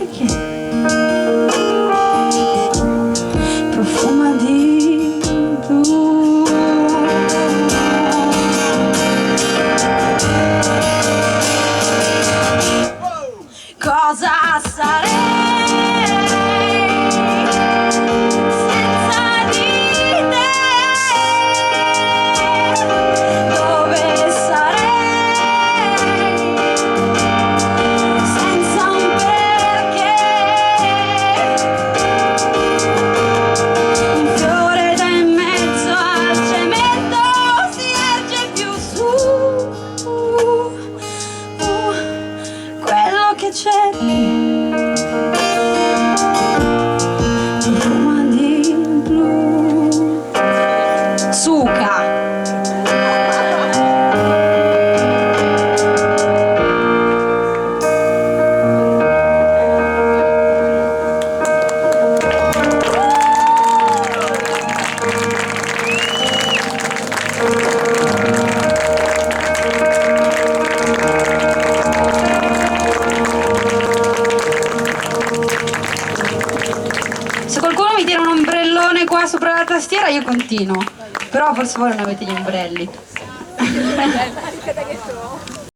perché profuma di blu. Cosa sarei senza di te? Dove sarei senza un perché? Un fiore da in mezzo al cemento si erge più su. Quello che cerchi profuma di blu. Suca. Se qualcuno mi tira un ombrellone qua sopra la tastiera io continuo, però forse voi non avete gli ombrelli.